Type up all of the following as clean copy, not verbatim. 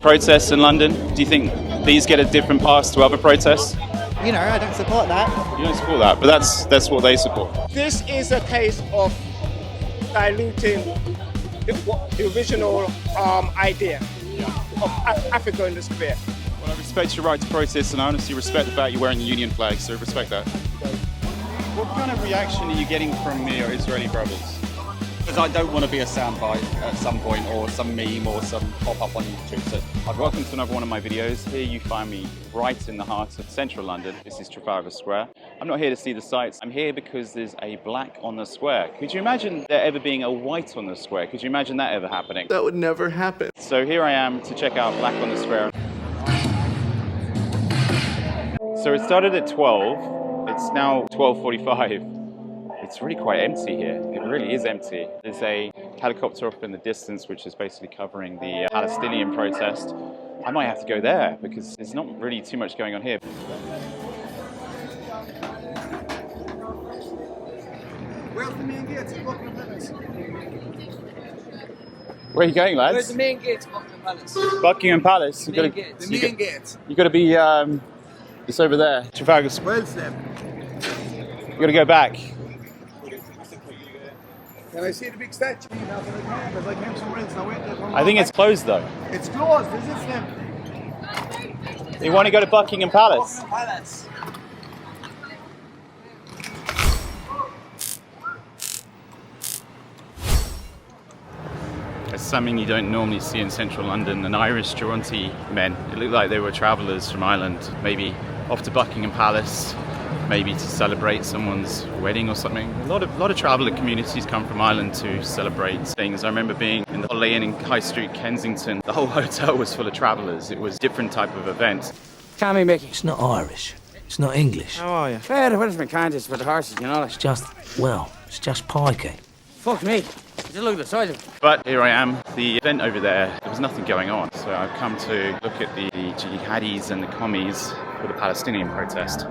Protests in London, do you think these get a different pass to other protests? You know, I don't support that. You don't support that, but that's what they support. This is a case of diluting the original idea of Africa in the square. Well, I respect your right to protest, and I honestly respect the fact you're wearing the union flag, so respect that. What kind of reaction are you getting from your Israeli brothers? Because I don't want to be a soundbite at some point, or some meme, or some pop-up on YouTube. So Welcome to another one of my videos. Here you find me right in the heart of central London. This is Trafalgar Square. I'm not here to see the sights. I'm here because there's a black on the square. Could you imagine there ever being a white on the square? Could you imagine that ever happening? That would never happen. So here I am to check out black on the square. So it started at 12. It's now 12:45. It's really quite empty here. It really is empty. There's a helicopter up in the distance which is basically covering the Palestinian protest. I might have to go there because there's not really too much going on here. Where's the main gate to Buckingham Palace? Where are you going, lads? Where's the main gate to Buckingham Palace? Buckingham Palace. The main gate. You've got to be, it's over there. Trafalgar Square. Well, Slim. You've got to go back. Can I see the big statue? Because I came somewhere else. I think it's closed though. It's closed, is it, Slim? You want to go to Buckingham Palace? Buckingham Palace. It's something you don't normally see in central London. An Irish Jaunty Men. It looked like they were travellers from Ireland, maybe off to Buckingham Palace, maybe to celebrate someone's wedding or something. A lot of traveller communities come from Ireland to celebrate things. I remember being in the Holiday Inn in High Street, Kensington. The whole hotel was full of travellers. It was a different type of event. Can we make it? It's not Irish. It's not English. How are you? Fair, what is my kindness for the horses, you know? It's just pikey. Fuck me. Just look at the size of it. But here I am, the event over there was nothing going on. So I've come to look at the jihadis and the commies for the Palestinian protest.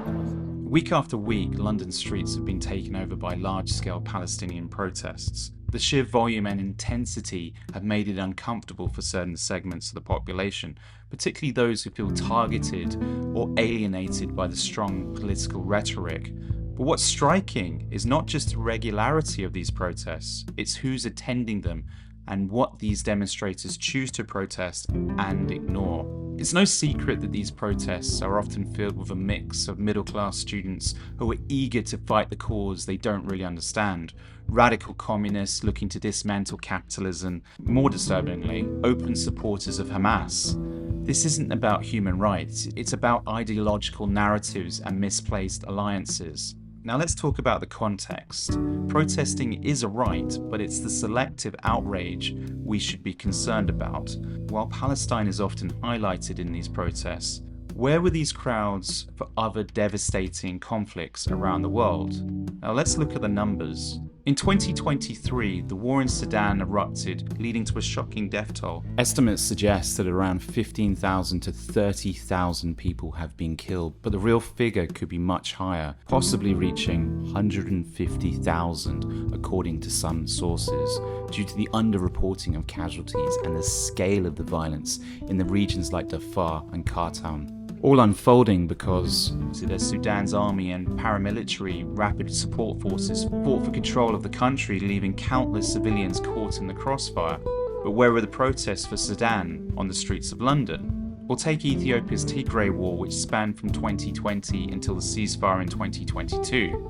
Week after week, London streets have been taken over by large-scale Palestinian protests. The sheer volume and intensity have made it uncomfortable for certain segments of the population, particularly those who feel targeted or alienated by the strong political rhetoric. But what's striking is not just the regularity of these protests, it's who's attending them and what these demonstrators choose to protest and ignore. It's no secret that these protests are often filled with a mix of middle-class students who are eager to fight the cause they don't really understand, radical communists looking to dismantle capitalism, more disturbingly, open supporters of Hamas. This isn't about human rights, it's about ideological narratives and misplaced alliances. Now let's talk about the context. Protesting is a right, but it's the selective outrage we should be concerned about. While Palestine is often highlighted in these protests, where were these crowds for other devastating conflicts around the world? Now let's look at the numbers. In 2023, the war in Sudan erupted, leading to a shocking death toll. Estimates suggest that around 15,000 to 30,000 people have been killed, but the real figure could be much higher, possibly reaching 150,000 according to some sources, due to the underreporting of casualties and the scale of the violence in the regions like Darfur and Khartoum. All unfolding because there's Sudan's army and paramilitary rapid support forces fought for control of the country, leaving countless civilians caught in the crossfire. But where were the protests for Sudan on the streets of London? Or take Ethiopia's Tigray war, which spanned from 2020 until the ceasefire in 2022.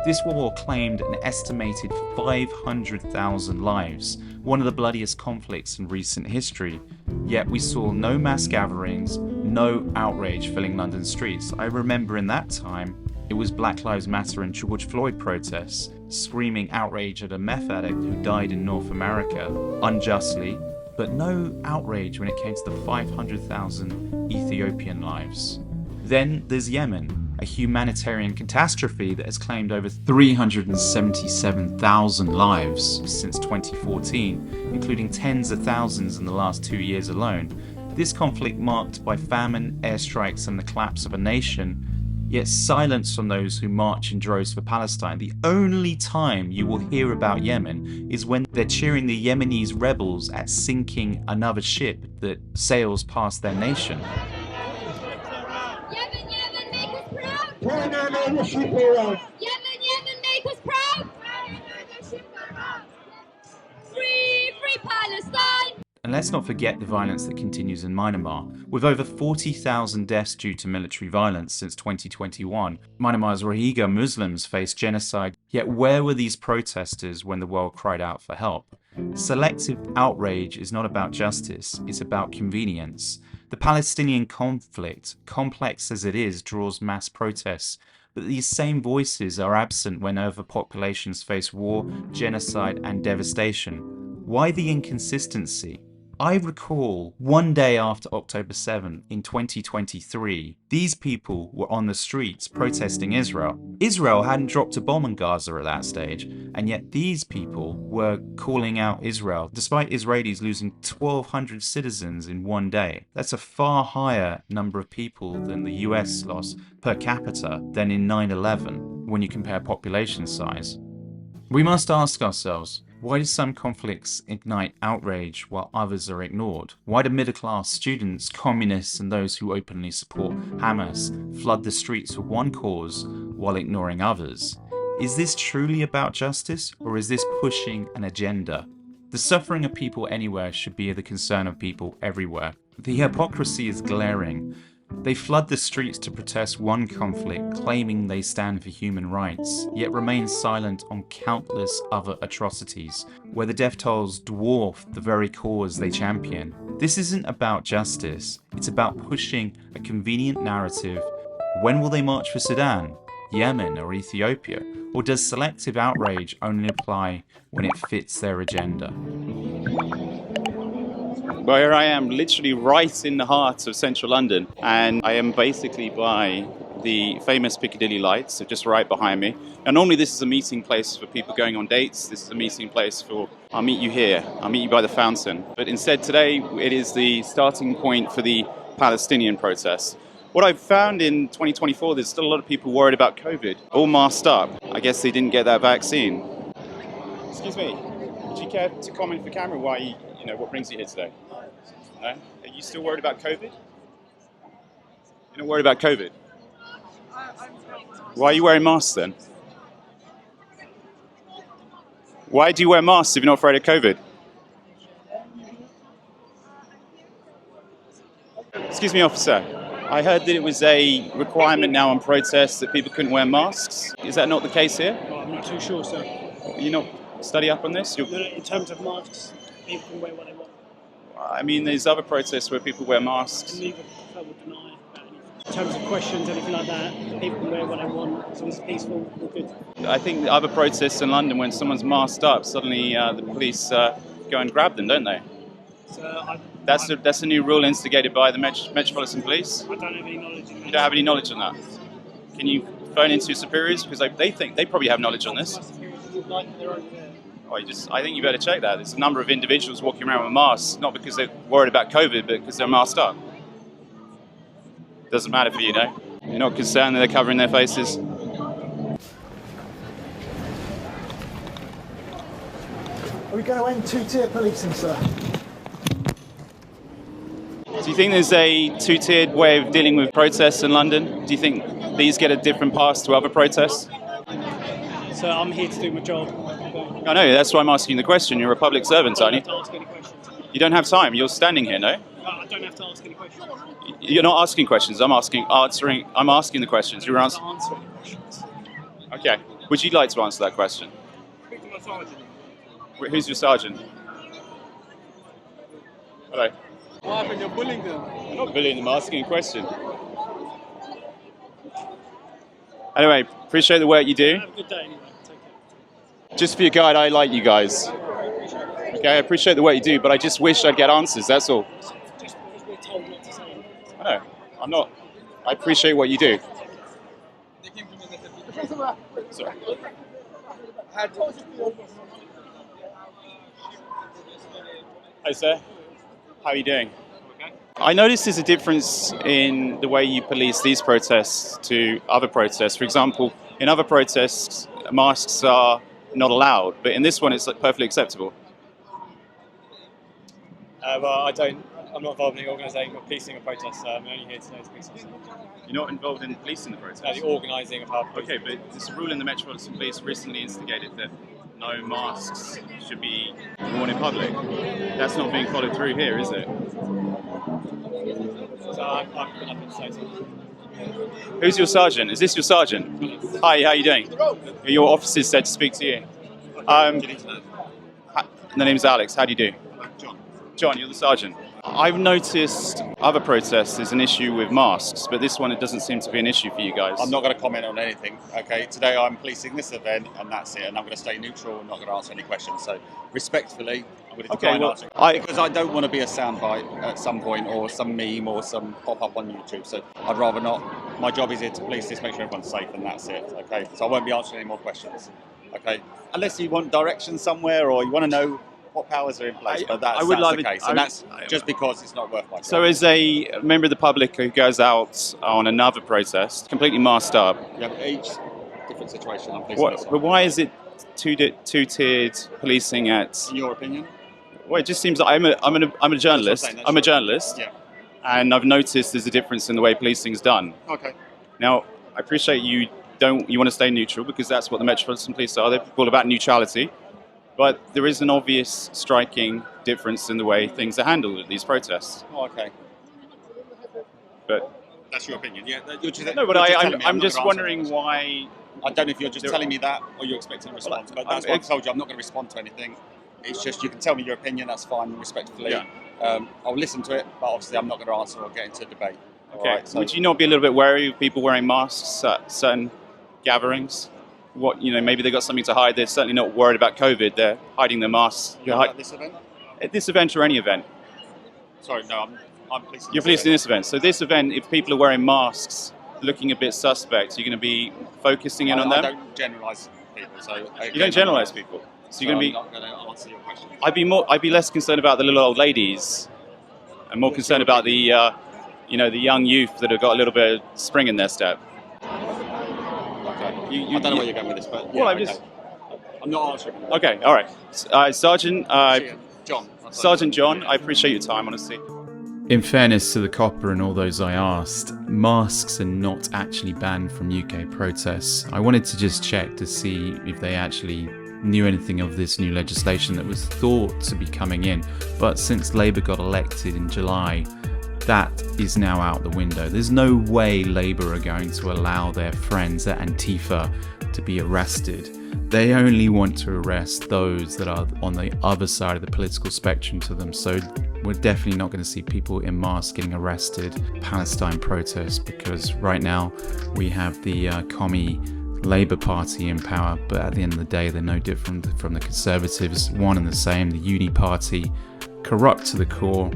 This war claimed an estimated 500,000 lives, one of the bloodiest conflicts in recent history. Yet we saw no mass gatherings, no outrage filling London streets. I remember in that time, it was Black Lives Matter and George Floyd protests, screaming outrage at a meth addict who died in North America, unjustly, but no outrage when it came to the 500,000 Ethiopian lives. Then there's Yemen, a humanitarian catastrophe that has claimed over 377,000 lives since 2014, including tens of thousands in the last 2 years alone. This conflict, marked by famine, airstrikes and the collapse of a nation, yet silence from those who march in droves for Palestine. The only time you will hear about Yemen is when they're cheering the Yemenis rebels at sinking another ship that sails past their nation. Yemen, Yemen, make us proud! Yemen, Yemen, make us proud! Free, free Palestine! And let's not forget the violence that continues in Myanmar. With over 40,000 deaths due to military violence since 2021, Myanmar's Rohingya Muslims face genocide. Yet where were these protesters when the world cried out for help? Selective outrage is not about justice, it's about convenience. The Palestinian conflict, complex as it is, draws mass protests. But these same voices are absent whenever populations face war, genocide, and devastation. Why the inconsistency? I recall one day after October 7 in 2023, these people were on the streets protesting Israel. Israel hadn't dropped a bomb on Gaza at that stage, and yet these people were calling out Israel, despite Israelis losing 1,200 citizens in one day. That's a far higher number of people than the US lost per capita than in 9/11 when you compare population size. We must ask ourselves, why do some conflicts ignite outrage while others are ignored? Why do middle-class students, communists, and those who openly support Hamas flood the streets for one cause while ignoring others? Is this truly about justice, or is this pushing an agenda? The suffering of people anywhere should be the concern of people everywhere. The hypocrisy is glaring. They flood the streets to protest one conflict, claiming they stand for human rights, yet remain silent on countless other atrocities, where the death tolls dwarf the very cause they champion. This isn't about justice, it's about pushing a convenient narrative. When will they march for Sudan, Yemen, or Ethiopia? Or does selective outrage only apply when it fits their agenda? Well, here I am, literally right in the heart of central London, and I am basically by the famous Piccadilly lights, so just right behind me. And normally this is a meeting place for people going on dates. This is a meeting place for, I'll meet you here, I'll meet you by the fountain. But instead today, it is the starting point for the Palestinian protests. What I've found in 2024, there's still a lot of people worried about COVID, all masked up. I guess they didn't get that vaccine. Excuse me, would you care to comment for camera why, what brings you here today? No? Are you still worried about COVID? You're not worried about COVID? Why are you wearing masks then? Why do you wear masks if you're not afraid of COVID? Excuse me, officer. I heard that it was a requirement now on protests that people couldn't wear masks. Is that not the case here? Well, I'm not too sure, sir. You not study up on this? No, in terms of masks, people can wear what they want. I mean, there's other protests where people wear masks. And neither would deny that. In terms of questions, anything like that, people can wear what they want as long as it's peaceful. We're good. I think the other protests in London, when someone's masked up, suddenly the police go and grab them, don't they? So That's a new rule instigated by the Metropolitan Police. I don't have any knowledge on that. You don't have any knowledge on that. Can you phone into your superiors, because they probably have knowledge on this? I think you better check that. There's a number of individuals walking around with masks, not because they're worried about COVID, but because they're masked up. Doesn't matter for you, no? You're not concerned that they're covering their faces? Are we going to end two-tier policing, sir? Do you think there's a two-tiered way of dealing with protests in London? Do you think these get a different pass to other protests? So I'm here to do my job. I know, that's why I'm asking the question. You're a public servant, aren't you? I don't have to ask any questions. You don't have time. You're standing here, no? I don't have to ask any questions. You're not asking questions. I'm asking the questions. You're answering. Answer any questions. Okay. Would you like to answer that question? Speak to my sergeant. Who's your sergeant? Hello. What happened? You're bullying them. I'm not bullying them. I'm asking a question. Anyway, appreciate the work you do. Have a good day anyway. Take care. Just for your guide, I like you guys. Okay, I appreciate the work you do, but I just wish I'd get answers, that's all. Just because we're told not to say anything. I know, I'm not. I appreciate what you do. Sorry. Hi, sir. How are you doing? I noticed there's a difference in the way you police these protests to other protests. For example, in other protests, masks are not allowed, but in this one it's perfectly acceptable. I'm not involved in the organising or policing of protests, so I'm only here today to police. You're not involved in policing the protests? No, the organising of how... Okay, but this rule in the Metropolitan Police recently instigated that no masks should be worn in public. That's not being followed through here, is it? So I'm in society. Who's your sergeant? Is this your sergeant? Hi, how are you doing? Your officer said to speak to you. The name's Alex. How do you do? John, you're the sergeant. I've noticed other protests there's an issue with masks, but this one it doesn't seem to be an issue for you guys. I'm not going to comment on anything. Okay, today I'm policing this event, and that's it. And I'm going to stay neutral. I'm not going to answer any questions. So, respectfully, I'm going to decline answering because I don't want to be a soundbite at some point, or some meme, or some pop up on YouTube. So, I'd rather not. My job is here to police this, make sure everyone's safe, and that's it. Okay, so I won't be answering any more questions. Okay, unless you want direction somewhere, or you want to know what powers are in place, but that's the case, and that's just because it's not worth my time. So as a member of the public who goes out on another protest, completely masked up... Yeah, each different situation. I'm policing this one. But why is it two-tiered policing at... In your opinion? Well, it just seems that I'm a journalist. I'm a journalist, yeah. And I've noticed there's a difference in the way policing is done. Okay. Now, I appreciate you want to stay neutral, because that's what the Metropolitan Police are. They're all about neutrality. But there is an obvious, striking difference in the way things are handled at these protests. Oh, okay. But that's your opinion, yeah. I'm just wondering why. I don't know if you're just telling me that or you're expecting a response. But that's why I told you I'm not going to respond to anything. It's just you can tell me your opinion. That's fine, respectfully. Yeah. I'll listen to it, but obviously I'm not going to answer or get into a debate. Okay. Right, so would you not be a little bit wary of people wearing masks at certain gatherings? Maybe they've got something to hide. They're certainly not worried about COVID. They're hiding their masks. At this event? At this event or any event? Sorry, no, I'm policing. You're policing this event. So this event, if people are wearing masks, looking a bit suspect, you're going to be focusing in on them? I don't generalise people. So you don't generalise people? So you're going to be... I'm not going to answer your question. I'd be less concerned about the little old ladies and more concerned about the, the young youth that have got a little bit of spring in their step. I don't know where you're going with this, but yeah, I'm not answering. Okay, all right. Sergeant John. Sergeant John, I appreciate your time, honestly. In fairness to the copper and all those I asked, masks are not actually banned from UK protests. I wanted to just check to see if they actually knew anything of this new legislation that was thought to be coming in, but since Labour got elected in July, that is now out the window. There's no way Labour are going to allow their friends at Antifa to be arrested. They only want to arrest those that are on the other side of the political spectrum to them. So we're definitely not going to see people in masks getting arrested. Palestine protests, because right now we have the commie Labour Party in power, but at the end of the day they're no different from the Conservatives, one and the same. The Uni Party, corrupt to the core,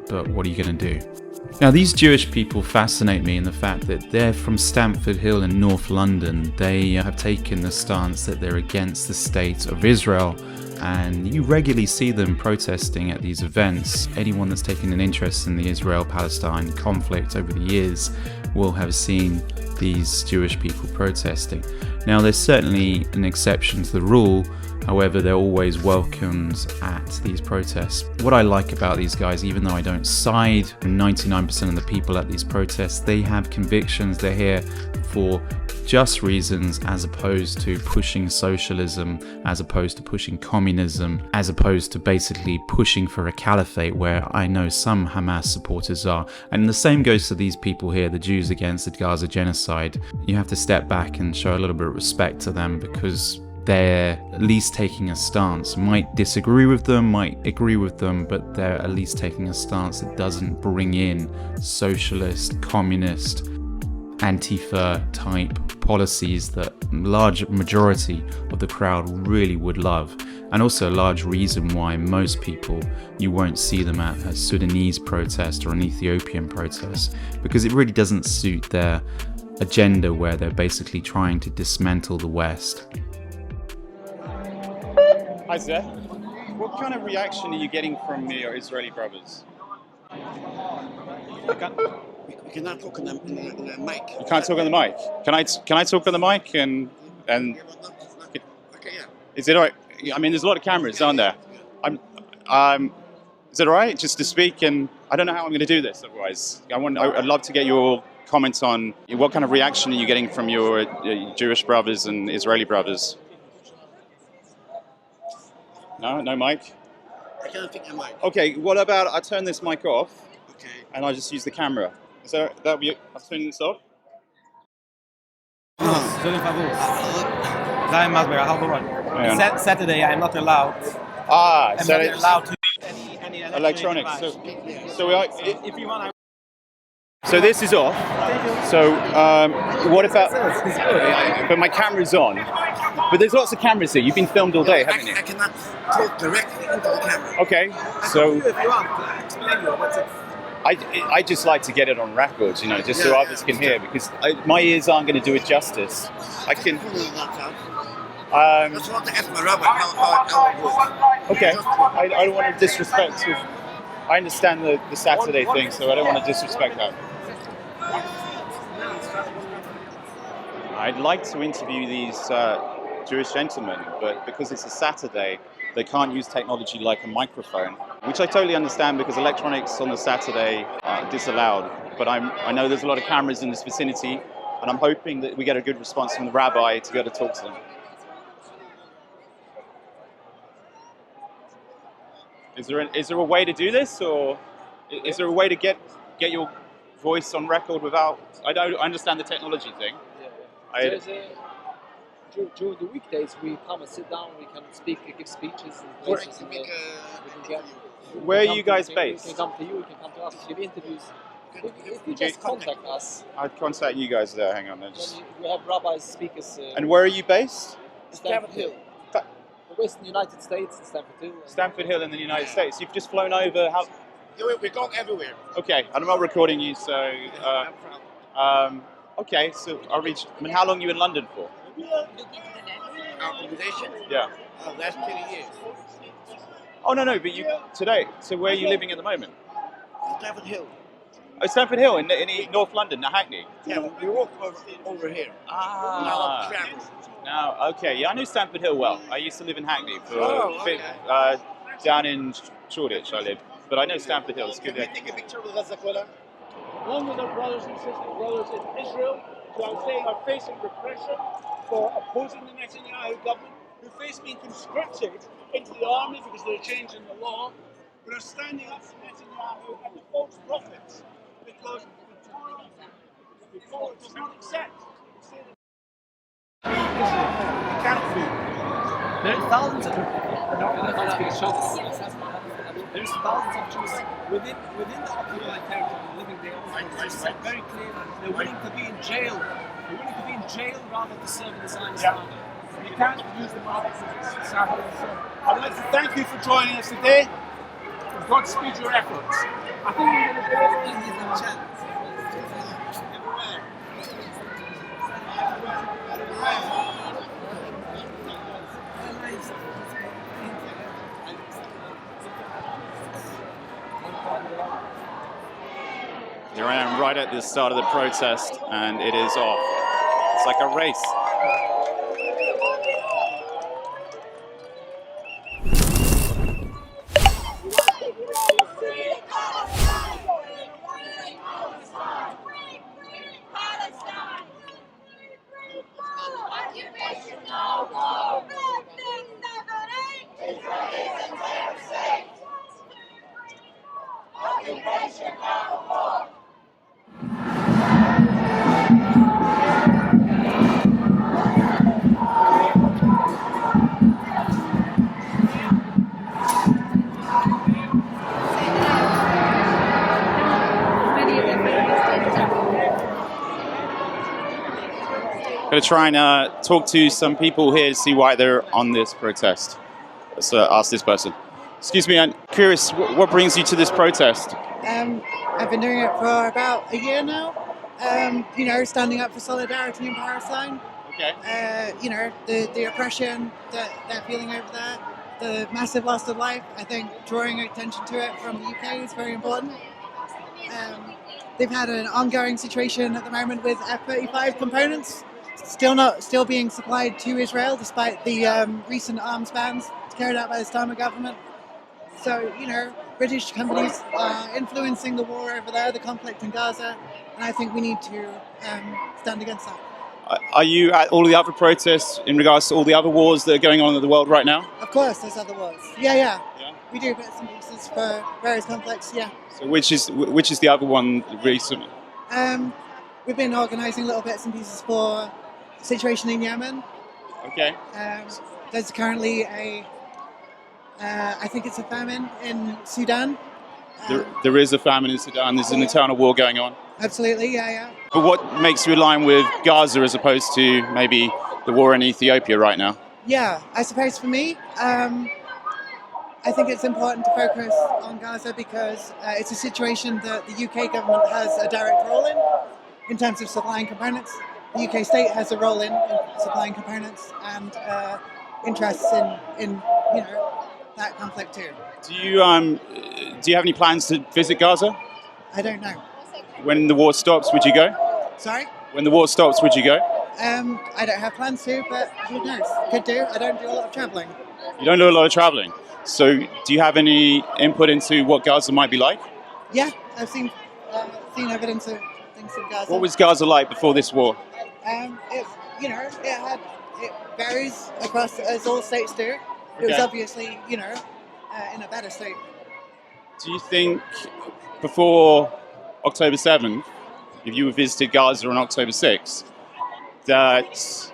but what are you going to do? Now, these Jewish people fascinate me in the fact that they're from Stamford Hill in North London. They have taken the stance that they're against the state of Israel, and you regularly see them protesting at these events. Anyone that's taken an interest in the Israel-Palestine conflict over the years will have seen these Jewish people protesting. Now, there's certainly an exception to the rule. However, they're always welcomed at these protests. What I like about these guys, even though I don't side with 99% of the people at these protests, they have convictions. They're here for just reasons, as opposed to pushing socialism, as opposed to pushing communism, as opposed to basically pushing for a caliphate, where I know some Hamas supporters are. And the same goes to these people here, the Jews against the Gaza genocide. You have to step back and show a little bit of respect to them, because they're at least taking a stance. Might disagree with them, might agree with them, but they're at least taking a stance that doesn't bring in socialist, communist, Antifa type policies that a large majority of the crowd really would love. And also a large reason why most people, you won't see them at a Sudanese protest or an Ethiopian protest, because it really doesn't suit their agenda, where they're basically trying to dismantle the West. Hi, sir. What kind of reaction are you getting from your Israeli brothers? We cannot talk in the mic. You can't talk on the mic. Can I talk on the mic and Okay, yeah. is it all right? I mean, there's a lot of cameras, aren't there? Is it all right just to speak? And I don't know how I'm going to do this otherwise. I'd love to get your comments on what kind of reaction are you getting from your Jewish brothers and Israeli brothers? No mic? I cannot take the mic. Okay, what about I turn this mic off? Okay. And I just use the camera. Is that be I'm turning this off? Saturday I'm not allowed. I'm not allowed to any electronics. So we are. If you want, So this is off. So what about? But my camera's on. But there's lots of cameras here. You've been filmed all day, haven't you? I cannot talk directly into the camera. Okay. So if you want, explain you what's it. I just like to get it on record, just so others can hear, because my ears aren't going to do it justice. I can. That's what to ask my rabbi how it works. Okay. I don't want to disrespect. I understand the Saturday thing, so I don't want to disrespect that. I'd like to interview these Jewish gentlemen, but because it's a Saturday, they can't use technology like a microphone, which I totally understand because electronics on the Saturday are disallowed. But I know there's a lot of cameras in this vicinity, and I'm hoping that we get a good response from the rabbi to be able to talk to them. Is there a way to do this, or is there a way to get your voice on record without? I don't understand the technology thing. During the weekdays, we come and sit down. We can speak, give speeches. Where are you guys based? We can come to you. We can come to us. Give interviews. If you just contact us, I'd contact you guys there. Hang on, we have rabbis, speakers. And where are you based? Stamford Hill. The Western United States, Stamford Hill. Stamford Hill in the United States. You've just flown over. How? We're going everywhere. Okay, and I'm not recording you, so. Okay, so I'll reach. I mean, how long are you in London for? Our organization? Yeah. Last 20 years. Oh no, but you today. So where are you living at the moment? Stamford Hill. Oh, Stamford Hill in North London, Hackney. Yeah, we walk over here. Now travel. Now, okay, yeah, I know Stamford Hill well. I used to live in Hackney for down in Shoreditch. I lived, but I know Stamford Hill. It's good. Can we take a picture with Zakwala? Along with our brothers and brothers in Israel, who I'm saying are facing repression for opposing the Netanyahu government, who face being conscripted into the army because they're changing the law, but are standing up for Netanyahu and the false prophets because the Torah does not accept. There are thousands of there's thousands of Jews within the occupied territory living there. It's very clear that they're willing to be in jail. They're willing to be in jail rather than serve in the Zionist army. You can't use the market as Sabbath. So I'd like to thank you for joining us today. Godspeed your efforts. I think we're going to be able to give them a chance. Here I am right at the start of the protest, and it is off. It's like a race. Going to try and talk to some people here to see why they're on this protest. Let's ask this person. Excuse me, I'm curious, what brings you to this protest? I've been doing it for about a year now. Standing up for solidarity in Palestine. Okay. The oppression that they're feeling over there, the massive loss of life. I think drawing attention to it from the UK is very important. They've had an ongoing situation at the moment with F-35 components still being supplied to Israel despite the recent arms bans carried out by the Starmer government. So, British companies are influencing the war over there, the conflict in Gaza, and I think we need to stand against that. Are you at all of the other protests in regards to all the other wars that are going on in the world right now? Of course, there's other wars. Yeah. We do bits and pieces for various conflicts, yeah. So which is the other one recently? We've been organising little bits and pieces for the situation in Yemen. Okay. There's currently I think it's a famine in Sudan. There is a famine in Sudan. There's an internal war going on. Absolutely, yeah. But what makes you align with Gaza as opposed to maybe the war in Ethiopia right now? Yeah, I suppose for me, I think it's important to focus on Gaza because it's a situation that the UK government has a direct role in terms of supplying components. The UK state has a role in supplying components and interests in that conflict too. Do you have any plans to visit Gaza? I don't know. When the war stops, would you go? Sorry? When the war stops, would you go? I don't have plans to, but who knows? Could do. I don't do a lot of travelling. You don't do a lot of travelling. So do you have any input into what Gaza might be like? Yeah, I've seen evidence of things in Gaza. What was Gaza like before this war? It varies across, as all states do. It was obviously, in a better state. Do you think before October 7th, if you visited Gaza on October 6th, that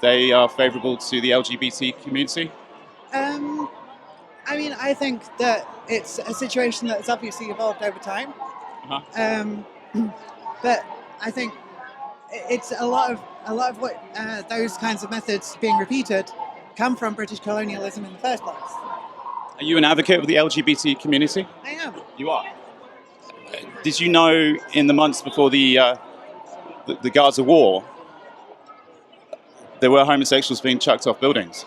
they are favourable to the LGBT community? I think that it's a situation that's obviously evolved over time. But I think it's a lot of what those kinds of methods being repeated come from British colonialism in the first place. Are you an advocate of the LGBT community? I am. You are. Did you know in the months before the Gaza war, there were homosexuals being chucked off buildings?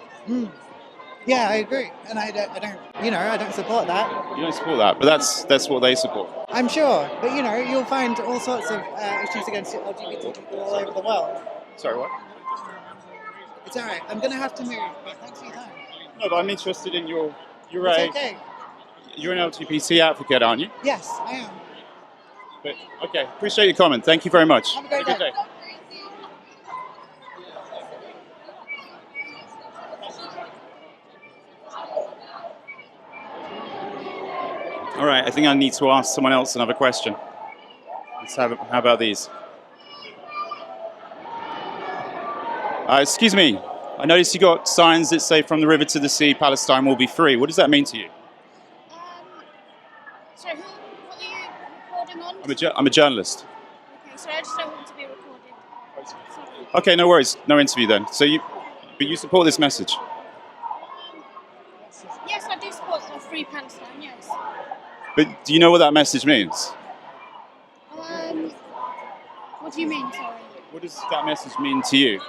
Yeah, I agree, and I don't support that. You don't support that, but that's what they support. I'm sure, but you'll find all sorts of issues against LGBT people all over the world. Sorry, what? It's all right. I'm going to have to move, but thanks for your time. No, but I'm interested in you're okay. You're an LGBT advocate, aren't you? Yes, I am. But okay, appreciate your comment. Thank you very much. Have a great day. All right, I think I need to ask someone else another question. How about these? Excuse me, I noticed you got signs that say "From the river to the sea, Palestine will be free." What does that mean to you? Sorry, what are you recording on? I'm a journalist. Okay, sorry, I just don't want to be recorded. Sorry. Okay, no worries, no interview then. But you support this message? Yes, I do support a free Palestine, yes. But do you know what that message means? What do you mean, sorry? What does that message mean to you?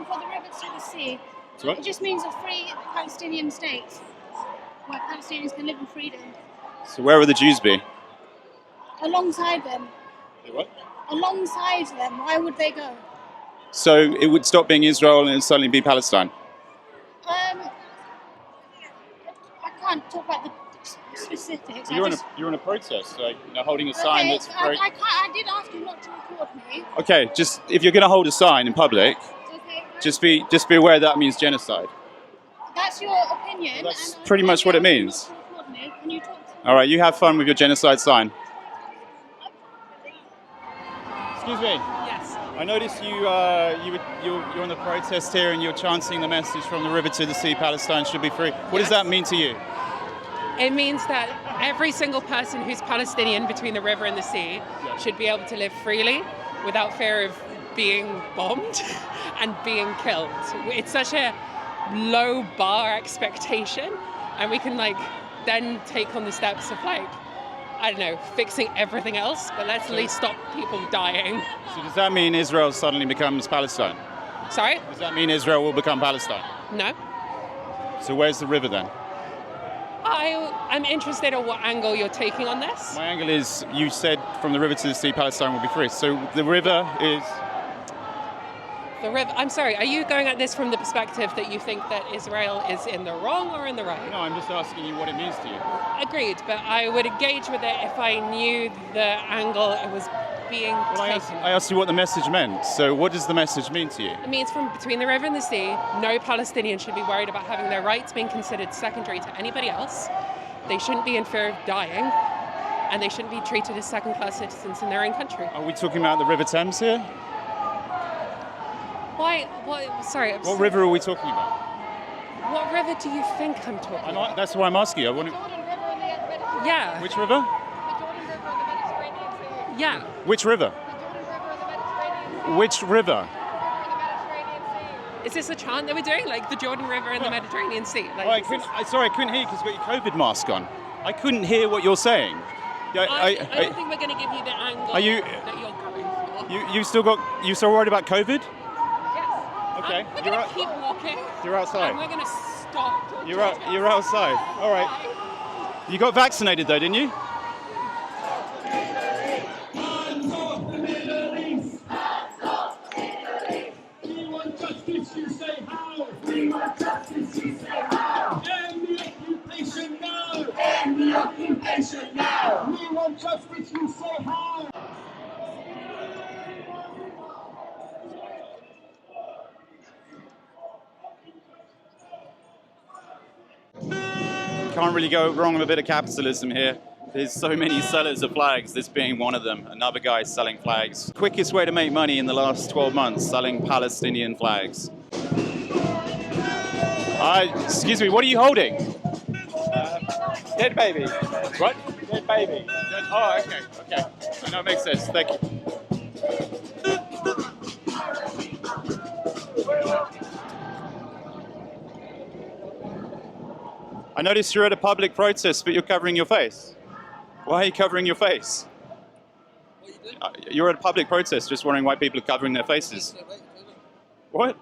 For the river to the sea. What? It just means a free Palestinian state where Palestinians can live in freedom. So where would the Jews be? Alongside them. What? Alongside them. Why would they go? So it would stop being Israel and it would suddenly be Palestine? I can't talk about the specifics. You're on a protest, so holding a sign that's very... I did ask you not to record me. Okay, just if you're going to hold a sign in public, just be aware that means genocide. That's your opinion. Well, that's pretty much what it means. Can you talk to me? All right, you have fun with your genocide sign. Excuse me. Yes. I noticed you're on the protest here and you're chanting the message "From the river to the sea, Palestine should be free." What does that mean to you? It means that every single person who's Palestinian between the river and the sea should be able to live freely without fear of being bombed and being killed. It's such a low bar expectation, and we can then take on the steps of fixing everything else, but let's at least stop people dying. So does that mean Israel suddenly becomes Palestine? Sorry? Does that mean Israel will become Palestine? No. So where's the river then? I'm interested in what angle you're taking on this. My angle is, you said from the river to the sea, Palestine will be free. So the river is... The river. I'm sorry, are you going at this from the perspective that you think that Israel is in the wrong or in the right? No, I'm just asking you what it means to you. Agreed, but I would engage with it if I knew the angle it was being taken. I asked you what the message meant. So what does the message mean to you? It means from between the river and the sea, no Palestinian should be worried about having their rights being considered secondary to anybody else. They shouldn't be in fear of dying, and they shouldn't be treated as second-class citizens in their own country. Are we talking about the River Thames here? Why? Sorry. What river are we talking about? What river do you think I'm talking about? That's why I'm asking you. I want to... Yeah. Which river? Yeah. Which river? Which river? Is this a chant that we're doing? Like the Jordan River and the Mediterranean Sea? Like, I couldn't hear you because you've got your COVID mask on. I couldn't hear what you're saying. I don't think we're going to give you the angle that you're going for. You still worried about COVID? Okay. We're going to keep walking. You're outside. And we're going to stop. You're outside. All right. You got vaccinated though, didn't you? Occupation now. We want justice, you say how. Can't really go wrong with a bit of capitalism here. There's so many sellers of flags, this being one of them. Another guy selling flags. Quickest way to make money in the last 12 months, selling Palestinian flags. Excuse me, what are you holding? Dead baby. What? Dead baby. Oh, okay. No, it makes sense. Thank you. I noticed you're at a public protest, but you're covering your face. Why are you covering your face? You're at a public protest, just wondering why people are covering their faces. What?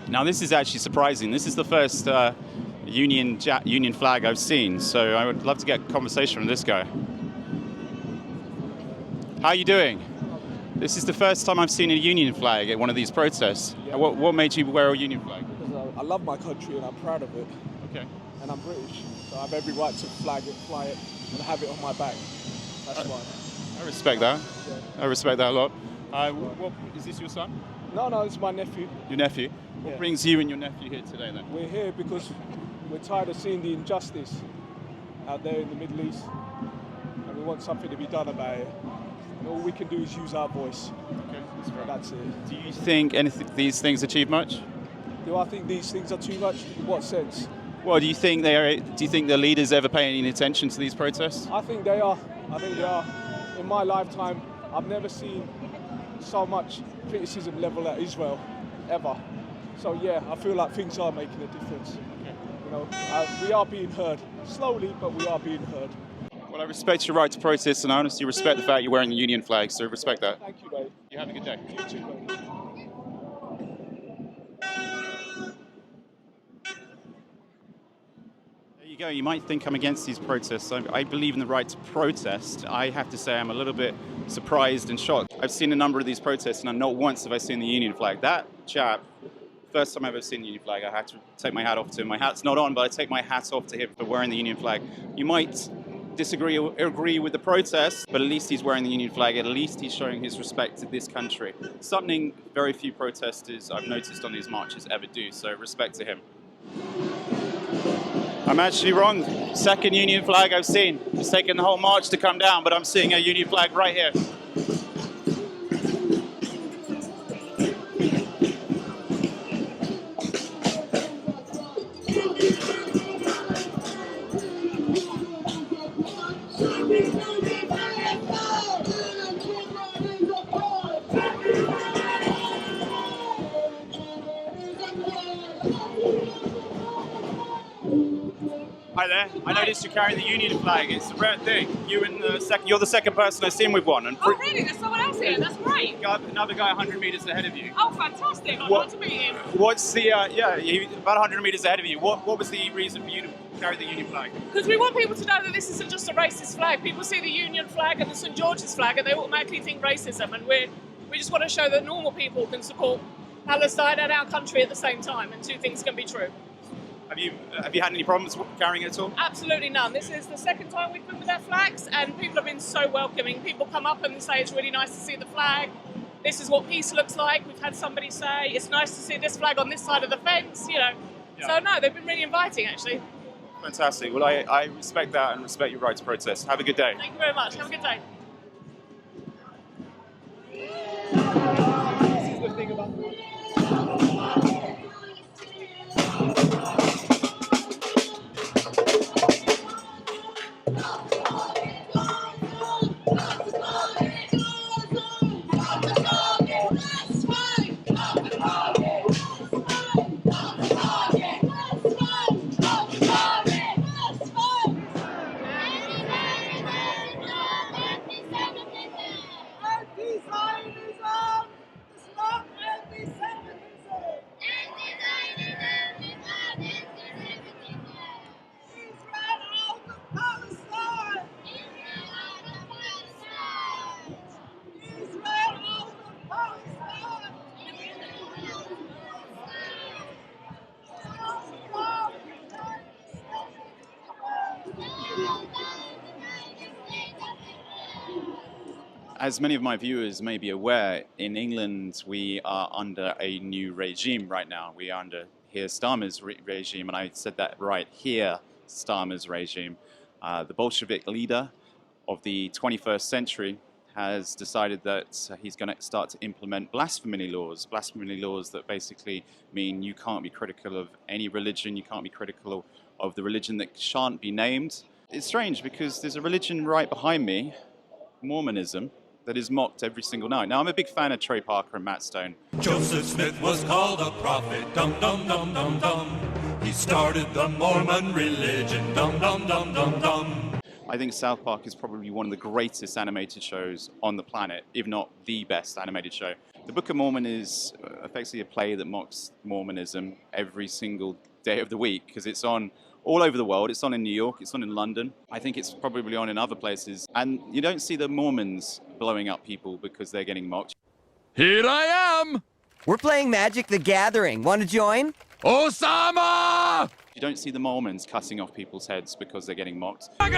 Now this is actually surprising. This is the first union flag I've seen, so I would love to get a conversation with this guy. How are you doing? This is the first time I've seen a union flag at one of these protests. Yeah. What made you wear a union flag? Because I love my country and I'm proud of it. Okay. And I'm British, so I have every right to flag it, fly it, and have it on my back. That's why. I respect that. Yeah. I respect that a lot. Is this your son? No, it's my nephew. Your nephew? What brings you and your nephew here today then? We're here because we're tired of seeing the injustice out there in the Middle East, and we want something to be done about it. And all we can do is use our voice. Okay, that's right. That's it. Do you think these things achieve much? Do I think these things are too much? In what sense? Well, do you think the leaders ever pay any attention to these protests? I think they are. In my lifetime, I've never seen so much criticism level at Israel, ever. So yeah, I feel like things are making a difference. Okay. You know, we are being heard. Slowly, but we are being heard. Well, I respect your right to protest, and I honestly respect the fact you're wearing a union flag, so respect that. Thank you, mate. You have a good day. You too, mate. There you go. You might think I'm against these protests. I believe in the right to protest. I have to say I'm a little bit surprised and shocked. I've seen a number of these protests, and not once have I seen the union flag. That chap, first time I've ever seen the union flag, I had to take my hat off to him. My hat's not on, but I take my hat off to him for wearing the union flag. You might disagree or agree with the protest, but at least he's wearing the union flag. At least he's showing his respect to this country. Something very few protesters I've noticed on these marches ever do, so respect to him. I'm actually wrong. Second union flag I've seen. It's taken the whole march to come down, but I'm seeing a union flag right here. Hi there. there. I noticed you're carrying the Union flag. It's a rare thing. You're the second person I've seen with one. And oh, really? There's someone else here. That's great. Another guy 100 metres ahead of you. Oh, fantastic. I'd love to meet him. What's the, about 100 metres ahead of you. What was the reason for you to carry the Union flag? Because we want people to know that this isn't just a racist flag. People see the Union flag and the St George's flag and they automatically think racism. And we just want to show that normal people can support Palestine and our country at the same time, and two things can be true. Have you had any problems carrying it at all? Absolutely none. This is the second time we've been with our flags, and people have been so welcoming. People come up and say it's really nice to see the flag. This is what peace looks like. We've had somebody say it's nice to see this flag on this side of the fence, you know. Yeah. So no, they've been really inviting actually. Fantastic. Well, I respect that and respect your right to protest. Have a good day. Thank you very much. Have a good day. This is the thing about As many of my viewers may be aware, in England we are under a new regime right now. We are under Keir Starmer's regime, and I said that right, here, Starmer's regime. The Bolshevik leader of the 21st century has decided that he's going to start to implement blasphemy laws that basically mean you can't be critical of any religion, you can't be critical of the religion that shan't be named. It's strange because there's a religion right behind me, Mormonism, that is mocked every single night. Now, I'm a big fan of Trey Parker and Matt Stone. Joseph Smith was called a prophet, dum dum dum dum dum. He started the Mormon religion, dum dum dum dum dum. I think South Park is probably one of the greatest animated shows on the planet, if not the best animated show. The Book of Mormon is effectively a play that mocks Mormonism every single day of the week because it's on all over the world. It's on in New York, it's on in London. I think it's probably on in other places. And you don't see the Mormons blowing up people because they're getting mocked. Here I am! We're playing Magic the Gathering. Want to join? Osama! You don't see the Mormons cutting off people's heads because they're getting mocked. And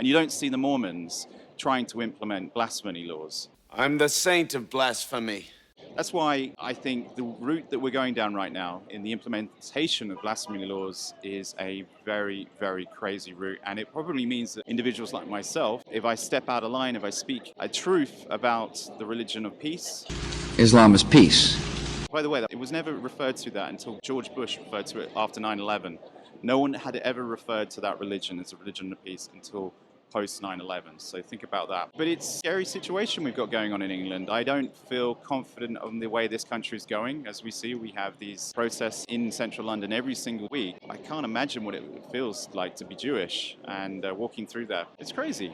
you don't see the Mormons trying to implement blasphemy laws. I'm the saint of blasphemy. That's why I think the route that we're going down right now in the implementation of blasphemy laws is a very, very crazy route. And it probably means that individuals like myself, if I step out of line, if I speak a truth about the religion of peace. Islam is peace. By the way, it was never referred to that until George Bush referred to it after 9/11. No one had ever referred to that religion as a religion of peace until post 9/11, so think about that. But it's a scary situation we've got going on in England. I don't feel confident on the way this country is going. As we see, we have these protests in central London every single week. I can't imagine what it feels like to be Jewish and walking through that. It's crazy,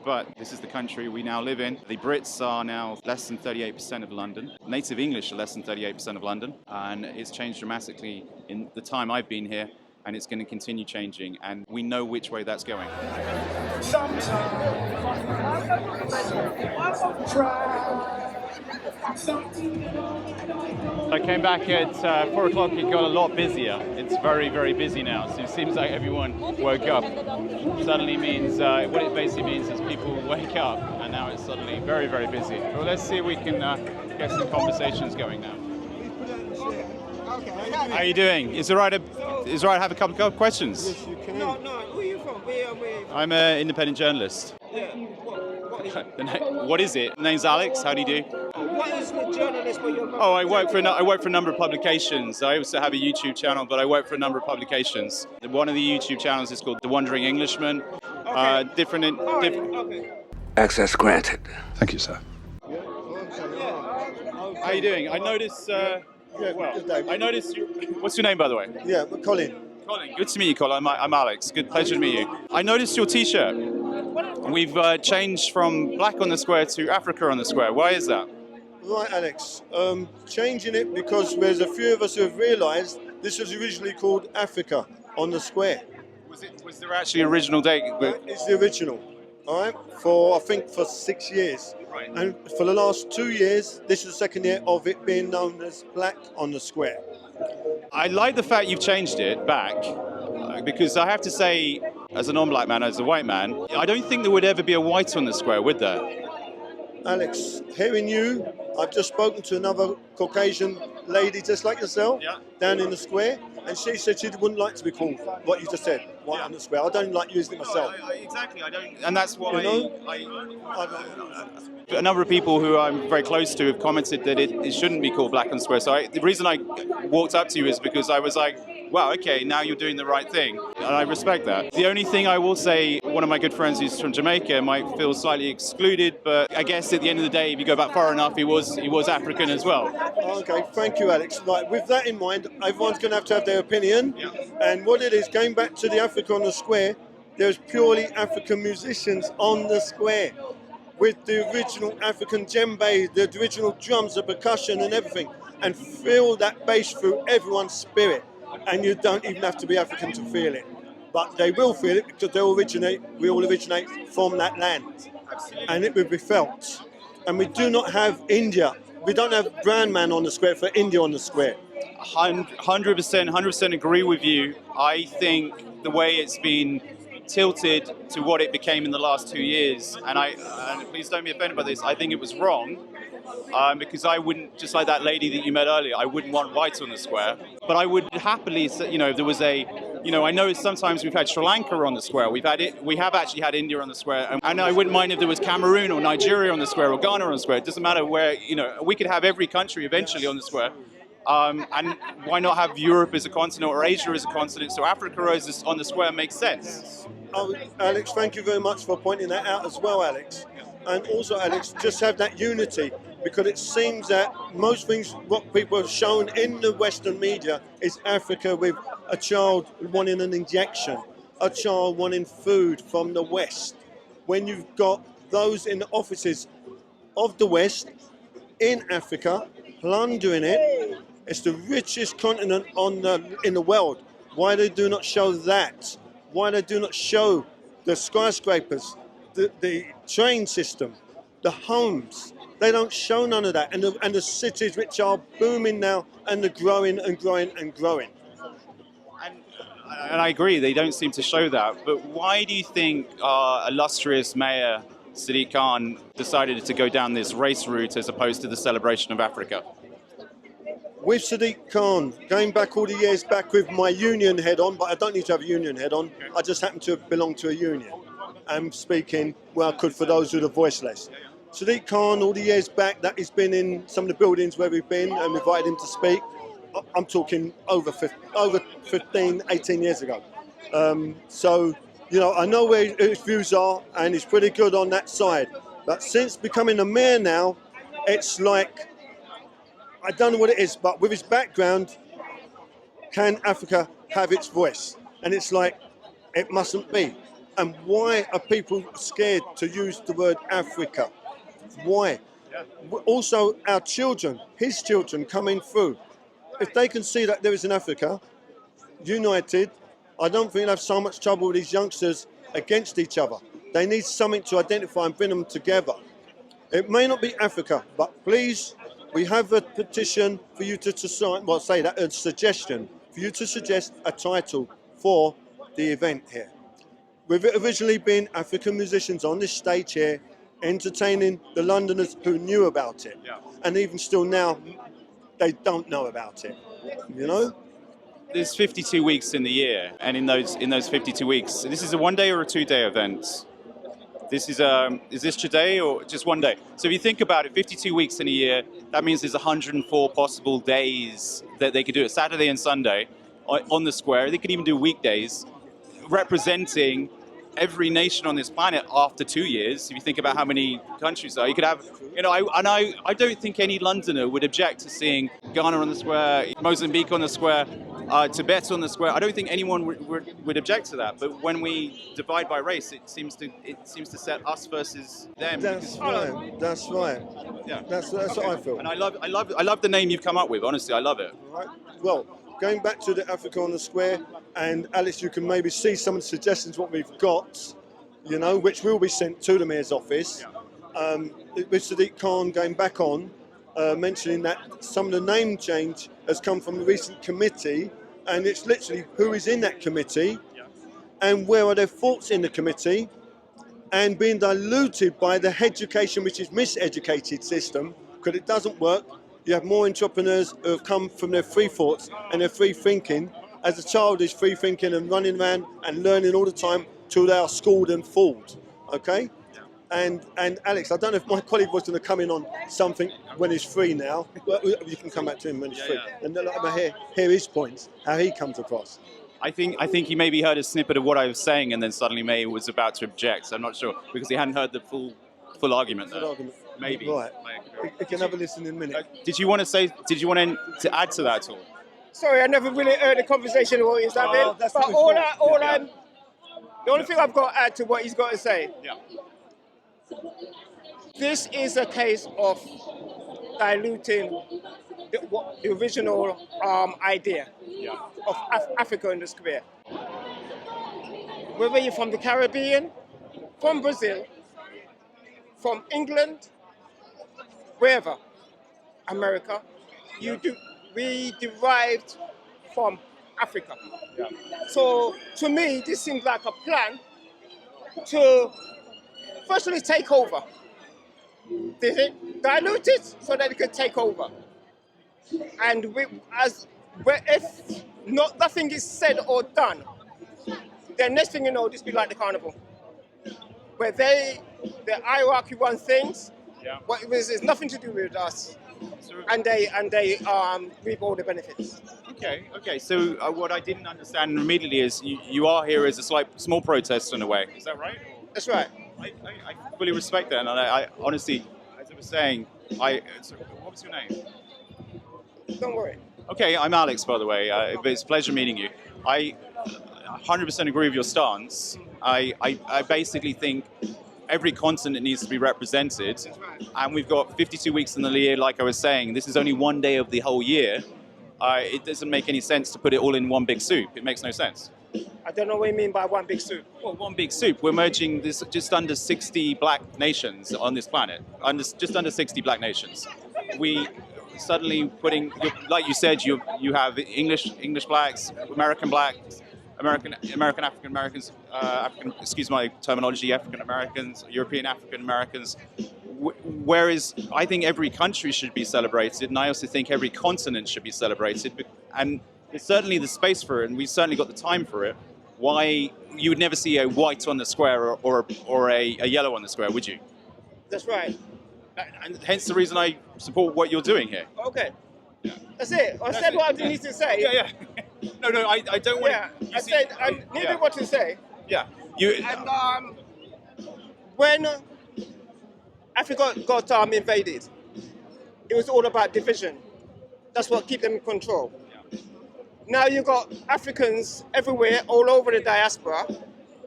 but this is the country we now live in. The Brits are now less than 38% of London. Native English are less than 38% of London, and it's changed dramatically in the time I've been here. And it's going to continue changing, and we know which way that's going. I came back at 4 o'clock, it got a lot busier. It's very, very busy now, so it seems like everyone woke up. Suddenly means, what it basically means is people wake up, and now it's suddenly very, very busy. Well, let's see if we can get some conversations going now. How are you doing? Is it right to have a couple of questions? Yes, you can. No, who are you from? Where? I'm an independent journalist. Yeah. What is it? My name's Alex. How do you do? What is the journalist for your? Oh, I work for a number of publications. I also have a YouTube channel, but I work for a number of publications. One of the YouTube channels is called The Wandering Englishman. Okay. Different. Access granted. Thank you, sir. How are you doing? I noticed Yeah, well. good day. I noticed you. What's your name, by the way? Yeah, Colin. Colin. Good to meet you, Colin. I'm Alex. Good pleasure to meet you. I noticed your T-shirt. We've changed from black on the square to Africa on the square. Why is that? Right, Alex. Changing it because there's a few of us who have realised this was originally called Africa on the square. Was there actually original date? It's the original. All right, I think for 6 years. Right. And for the last 2 years, this is the second year of it being known as black on the square. I like the fact you've changed it back, because I have to say, as a non-black man, as a white man, I don't think there would ever be a white on the square, would there? Alex, hearing you, I've just spoken to another Caucasian lady just like yourself down in the square, and she said she wouldn't like to be called what you just said, white on the square. I don't like using it myself. Exactly, I don't, and that's why you know? a number of people who I'm very close to have commented that it shouldn't be called black on the square. So the reason I walked up to you is because I was like, wow, okay, now you're doing the right thing. And I respect that. The only thing I will say, one of my good friends who's from Jamaica might feel slightly excluded, but I guess at the end of the day, if you go back far enough, he was African as well. Okay, thank you, Alex. Right, with that in mind, everyone's going to have their opinion. Yeah. And what it is, going back to the Africa on the square, there's purely African musicians on the square with the original African djembe, the original drums, the percussion and everything, and feel that bass through everyone's spirit. And you don't even have to be African to feel it. But they will feel it because we all originate from that land. And it will be felt. And we do not have India. We don't have brown man on the square for India on the square. 100% agree with you. I think the way it's been tilted to what it became in the last 2 years, and please don't be offended by this, I think it was wrong, because I wouldn't, just like that lady that you met earlier, I wouldn't want whites on the square, but I would happily, if there was I know sometimes we've had Sri Lanka on the square, we have actually had India on the square, and I wouldn't mind if there was Cameroon or Nigeria on the square or Ghana on the square. It doesn't matter where, we could have every country eventually on the square. And why not have Europe as a continent or Asia as a continent? So Africa on the square makes sense. Oh, Alex, thank you very much for pointing that out as well, Alex. And also, Alex, just have that unity, because it seems that most things, what people have shown in the Western media is Africa with a child wanting an injection, a child wanting food from the West. When you've got those in the offices of the West in Africa plundering it, it's the richest continent in the world. Why they do not show that? Why they do not show the skyscrapers, the train system, the homes? They don't show none of that. And the cities which are booming now and they're growing and growing and growing. And I agree, they don't seem to show that. But why do you think our illustrious mayor, Sadiq Khan, decided to go down this race route as opposed to the celebration of Africa? With Sadiq Khan, going back all the years back with my union head on, but I don't need to have a union head on. I just happen to belong to a union. I'm speaking where I could for those who are voiceless. Sadiq Khan, all the years back that he's been in some of the buildings where we've been and invited him to speak, I'm talking over 15, 18 years ago. So, I know where his views are and he's pretty good on that side. But since becoming a mayor now, it's like, I don't know what it is, but with his background, can Africa have its voice? And it's like, it mustn't be. And why are people scared to use the word Africa? Why? Also, our children, his children coming through, if they can see that there is an Africa united, I don't think they'll have so much trouble with these youngsters against each other. They need something to identify and bring them together. It may not be Africa, but please, we have a petition for you to sign, well, say that, a suggestion, for you to suggest a title for the event here. With it originally been African musicians on this stage here, entertaining the Londoners who knew about it. Yeah. And even still now, they don't know about it, There's 52 weeks in the year, and in those 52 weeks, this is a 1 day or a 2 day event? This is this today or just 1 day? So if you think about it, 52 weeks in a year, that means there's 104 possible days that they could do it, Saturday and Sunday, on the square. They could even do weekdays, representing every nation on this planet after 2 years. If you think about how many countries there are, you could have, you know, I don't think any Londoner would object to seeing Ghana on the square, Mozambique on the square, Tibet on the square. I don't think anyone would object to that. But when we divide by race, it seems to set us versus them. That's right. That's right. Yeah. That's what I feel. And I love the name you've come up with. Honestly, I love it. Right. Well, going back to the Africa on the Square, and Alex, you can maybe see some of the suggestions what we've got, you know, which will be sent to the Mayor's office. With Sadiq Khan going back on, mentioning that some of the name change has come from the recent committee, and it's literally who is in that committee, and where are their thoughts in the committee, and being diluted by the education, which is miseducated system, because it doesn't work. You have more entrepreneurs who have come from their free thoughts and their free thinking. As a child is free thinking and running around and learning all the time till they are schooled and fooled, okay? And Alex, I don't know if my colleague was going to come in on something when he's free now. Well, you can come back to him when he's free. And let me hear his points, how he comes across. I think he maybe heard a snippet of what I was saying, and then suddenly May was about to object. I'm not sure, because he hadn't heard the full argument there. Maybe. Right. We can have a listen in a minute. Did you want to add to that at all? Sorry, I never really heard the conversation what he's having. But the only thing I've got to add to what he's got to say. Yeah. This is a case of diluting the original idea of Africa in the square. Whether you're from the Caribbean, from Brazil, from England, wherever, America, we derived from Africa. Yeah. So to me, this seems like a plan to firstly take over. They dilute it so that it could take over. And if nothing is said or done, then next thing you know, this be like the carnival, where the hierarchy run things. Yeah. What it was is nothing to do with us, and they reap all the benefits. Okay. So what I didn't understand immediately is you are here as a small protest in a way. Is that right? That's right. I fully respect that, and I honestly, as I was saying, what was your name? Don't worry. Okay, I'm Alex, by the way. It's a pleasure meeting you. I 100% agree with your stance. I basically think every continent needs to be represented, and we've got 52 weeks in the year, like I was saying. This is only one day of the whole year. It doesn't make any sense to put it all in one big soup. It makes no sense. I don't know what you mean by one big soup. Well, one big soup. We're merging this just under 60 black nations on this planet. Just under 60 black nations. We suddenly putting, like you said, you have English blacks, American blacks, American African Americans, excuse my terminology, African Americans, European African Americans. Whereas I think every country should be celebrated, and I also think every continent should be celebrated. And there's certainly the space for it, and we've certainly got the time for it. Why you would never see a white on the square or a yellow on the square, would you? That's right. And hence the reason I support what you're doing here. Okay. Yeah. That's it. I said what I need to say. Yeah. No, I don't want to... I said I needed what to say. Yeah. And when Africa got invaded, it was all about division. That's what kept them in control. Yeah. Now you got Africans everywhere, all over the diaspora,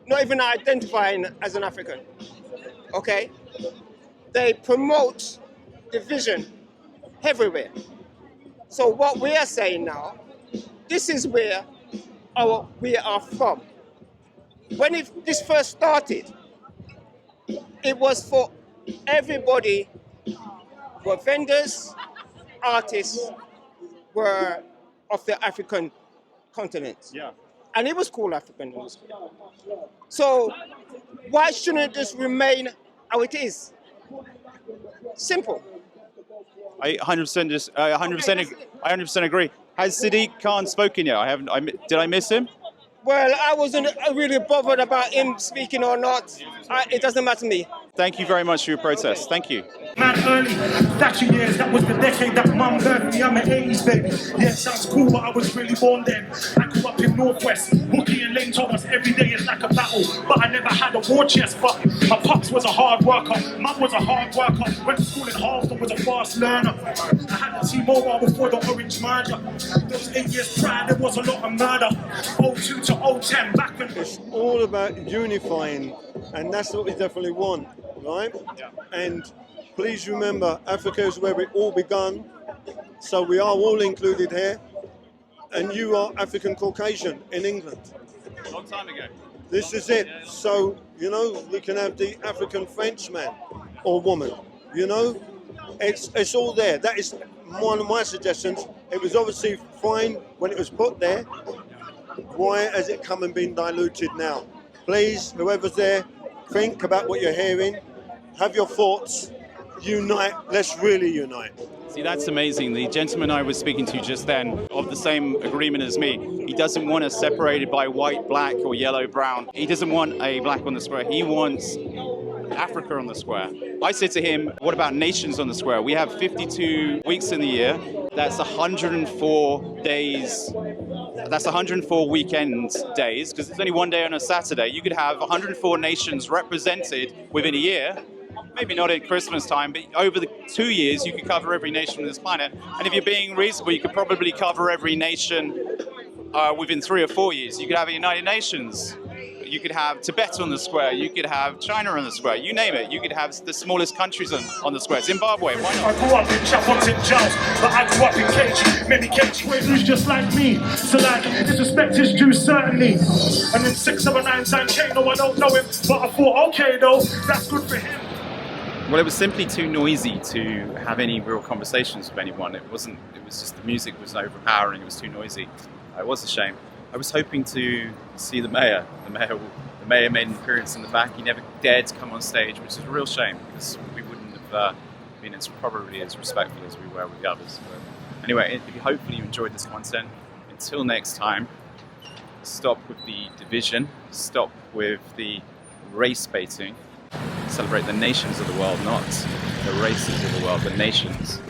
not even identifying as an African. Okay? They promote division everywhere. So what we are saying now, this is where we are from. When this first started, it was for everybody, were vendors, artists, were of the African continent. Yeah. And it was called African. So why shouldn't it just remain how it is? Simple. I 100% agree. Has Sadiq Khan spoken yet? Did I miss him? Well, I wasn't really bothered about him speaking or not. It doesn't matter to me. Thank you very much for your protest. Thank you. Man, early, Thatcher years, that was the decade that mum birthed me. I'm an 80s baby. Yeah, sounds cool, but I was really born then. I grew up in Northwest. Hookie and Lane told us every day is like a battle. But I never had a war chest. But my pops was a hard worker. Mum was a hard worker. Went to school in Halston, was a fast learner. I had the T-Mobile before the Orange merger. Those 8 years prior, there was a lot of murder. 02 to 010, back when... It's all about unifying, and that's what we definitely want, right? Yeah. And please remember, Africa is where we all begun, so we are all included here, and you are African Caucasian in England. Long time ago. This is it. So, you know, we can have the African Frenchman or woman, you know? It's all there. That is one of my suggestions. It was obviously fine when it was put there. Why has it come and been diluted now? Please, whoever's there, think about what you're hearing, have your thoughts, unite, let's really unite. See, that's amazing. The gentleman I was speaking to just then, of the same agreement as me, he doesn't want us separated by white, black, or yellow, brown. He doesn't want a black on the square. He wants Africa on the square. I said to him, what about nations on the square? We have 52 weeks in the year. That's 104 days. That's 104 weekend days, because there's only one day on a Saturday. You could have 104 nations represented within a year. Maybe not at Christmas time, but over the 2 years, you could cover every nation on this planet. And if you're being reasonable, you could probably cover every nation within 3 or 4 years. You could have a United Nations. You could have Tibet on the square. You could have China on the square. You name it. You could have the smallest countries on the square. Zimbabwe, why not? I grew up in Chapels in Giles, but I grew up in Cage. Many Cage who's just like me. So like, disrespect is due, certainly. And then 679 Zanche, no, I don't know him. But I thought, okay though, that's good for him. Well, it was simply too noisy to have any real conversations with anyone. It was just the music was overpowering. It was too noisy. It was a shame. I was hoping to see the mayor. The mayor made an appearance in the back. He never dared to come on stage, which is a real shame because we wouldn't have been probably as respectful as we were with the others. But anyway, hopefully you enjoyed this content. Until next time, stop with the division, stop with the race baiting. Celebrate the nations of the world, not the races of the world, the nations.